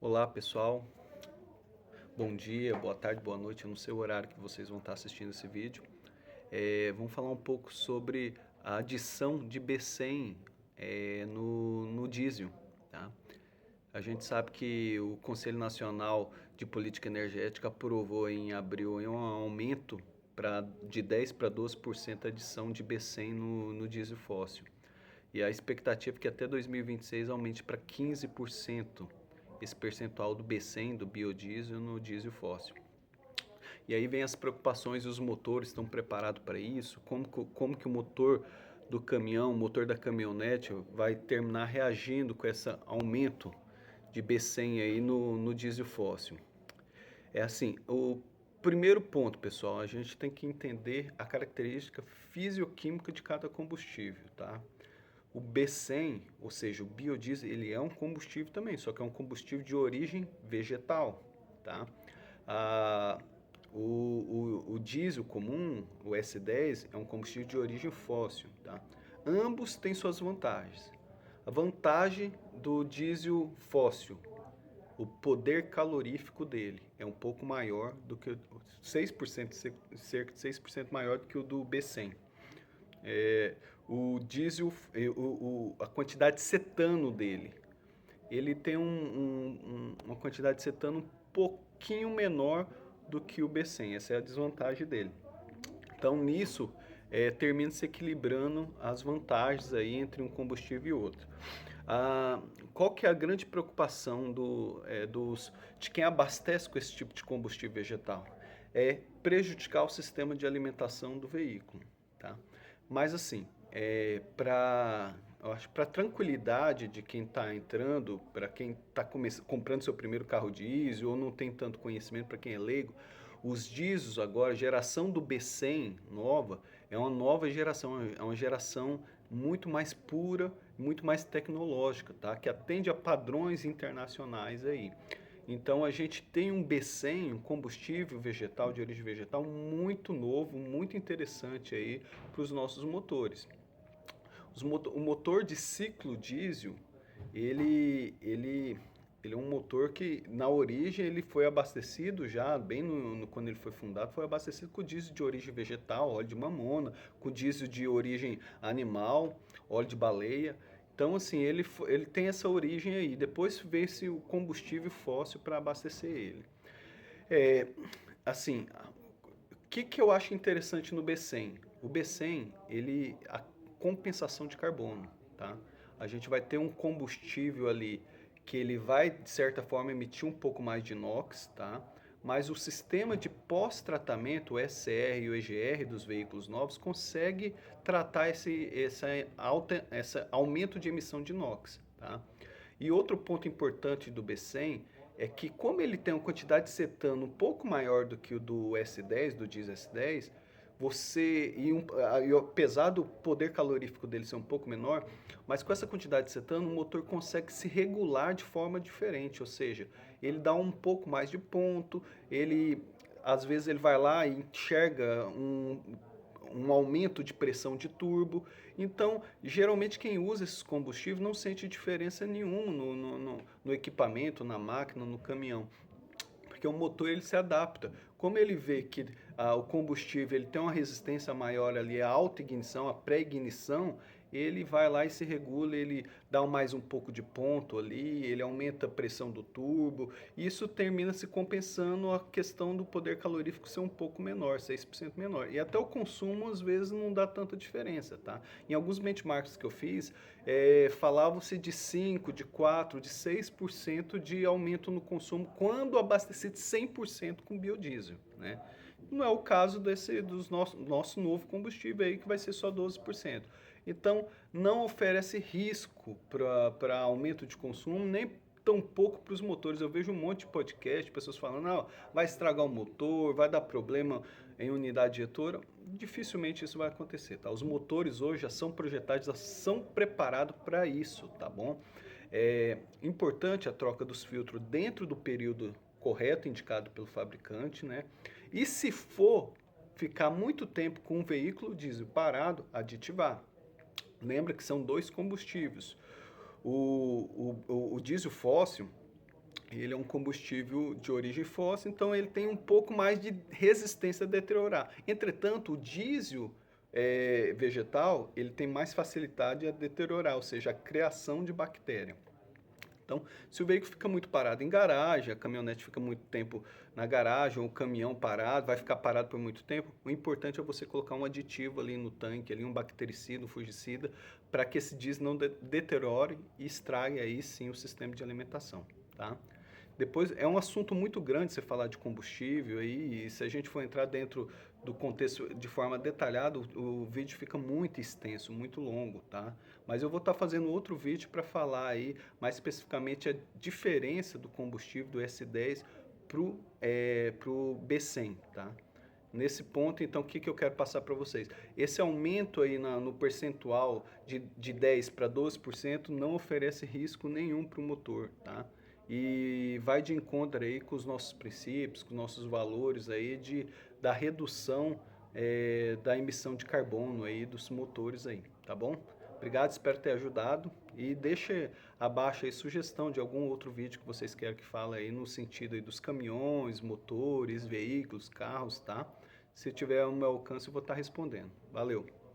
Olá pessoal, bom dia, boa tarde, boa noite, eu não sei o horário que vocês vão estar assistindo esse vídeo. Vamos falar um pouco sobre a adição de B100 no diesel, tá? A gente sabe que o Conselho Nacional de Política Energética aprovou em abril um aumento de 10 para 12% a adição de B100 no diesel fóssil. E a expectativa é que até 2026 aumente para 15% esse percentual do B100, do biodiesel, no diesel fóssil. E aí vem as preocupações, os motores estão preparados para isso? Como que o motor do caminhão, o motor da caminhonete vai terminar reagindo com esse aumento de B100 aí no diesel fóssil? É assim, o primeiro ponto, pessoal, a gente tem que entender a característica fisioquímica de cada combustível, tá? O B100, ou seja, o biodiesel, ele é um combustível também, só que é um combustível de origem vegetal, tá? Ah, o diesel comum, o S10, é um combustível de origem fóssil, tá? Ambos têm suas vantagens. A vantagem do diesel fóssil, o poder calorífico dele é um pouco maior do que 6%, cerca de 6% maior do que o do B100. O diesel, a quantidade de cetano dele, ele tem uma quantidade de cetano um pouquinho menor do que o B100, essa é a desvantagem dele. Então nisso termina se equilibrando as vantagens aí entre um combustível e outro. Qual que é a grande preocupação de quem abastece com esse tipo de combustível vegetal? É prejudicar o sistema de alimentação do veículo, tá? Mas assim, eu acho para tranquilidade de quem está entrando, para quem está comprando seu primeiro carro diesel ou não tem tanto conhecimento, para quem é leigo, os diesels agora, a geração do B100 nova, é uma nova geração, é uma geração muito mais pura, muito mais tecnológica, tá? Que atende a padrões internacionais aí. Então a gente tem um B100, um combustível vegetal de origem vegetal muito novo, muito interessante aí para os nossos motores. O motor de ciclo diesel, ele é um motor que na origem ele foi abastecido já, bem quando ele foi fundado, foi abastecido com diesel de origem vegetal, óleo de mamona, com diesel de origem animal, óleo de baleia. Então, assim, ele tem essa origem aí. Depois veio-se o combustível fóssil para abastecer ele. É, assim, o que eu acho interessante no B100? O B100, a compensação de carbono, tá? A gente vai ter um combustível ali que ele vai, de certa forma, emitir um pouco mais de NOx, tá? Mas o sistema de pós-tratamento, o SCR e o EGR dos veículos novos, consegue tratar esse aumento de emissão de NOx, tá? E outro ponto importante do B100 é que, como ele tem uma quantidade de cetano um pouco maior do que o do S10, do diesel S10, apesar do poder calorífico dele ser um pouco menor, mas com essa quantidade de cetano, o motor consegue se regular de forma diferente, ou seja, ele dá um pouco mais de ponto, às vezes ele vai lá e enxerga um aumento de pressão de turbo. Então, geralmente quem usa esses combustíveis não sente diferença nenhuma no equipamento, na máquina, no caminhão. Porque o motor ele se adapta. Como ele vê que o combustível ele tem uma resistência maior ali, a auto-ignição, a pré-ignição, ele vai lá e se regula, ele dá mais um pouco de ponto ali, ele aumenta a pressão do turbo, e isso termina se compensando a questão do poder calorífico ser um pouco menor, 6% menor. E até o consumo às vezes não dá tanta diferença, tá? Em alguns benchmarks que eu fiz, falavam-se de 5, de 4, de 6% de aumento no consumo quando abastecido 100% com biodiesel, né? Não é o caso dos nosso novo combustível aí, que vai ser só 12%. Então, não oferece risco para aumento de consumo, nem tão pouco para os motores. Eu vejo um monte de podcast, pessoas falando, não, vai estragar o motor, vai dar problema em unidade injetora. Dificilmente isso vai acontecer, tá? Os motores hoje já são projetados, já são preparados para isso, tá bom? É importante a troca dos filtros dentro do período correto, indicado pelo fabricante, né? E se for ficar muito tempo com o veículo diesel parado, aditivar. Lembra que são dois combustíveis. O diesel fóssil, Ele é um combustível de origem fóssil, então ele tem um pouco mais de resistência a deteriorar. Entretanto, o diesel vegetal, ele tem mais facilidade a deteriorar, ou seja, a criação de bactéria. Então, se o veículo fica muito parado em garagem, a caminhonete fica muito tempo na garagem, ou o caminhão parado, vai ficar parado por muito tempo, o importante é você colocar um aditivo ali no tanque, ali um bactericida, um fungicida, para que esse diesel não deteriore e estrague aí sim o sistema de alimentação, tá? Depois, é um assunto muito grande você falar de combustível aí, e se a gente for entrar dentro do contexto de forma detalhada, o vídeo fica muito extenso, muito longo, tá? Mas eu vou estar fazendo outro vídeo para falar aí mais especificamente a diferença do combustível do S10 pro B100, tá? Nesse ponto, então, o que eu quero passar para vocês? Esse aumento aí no percentual de 10 para 12% não oferece risco nenhum para o motor, tá? E vai de encontro aí com os nossos princípios, com os nossos valores aí da redução da emissão de carbono aí dos motores aí, tá bom? Obrigado, espero ter ajudado e deixe abaixo aí sugestão de algum outro vídeo que vocês querem que fale aí no sentido aí dos caminhões, motores, veículos, carros, tá? Se tiver ao meu alcance eu vou estar respondendo. Valeu!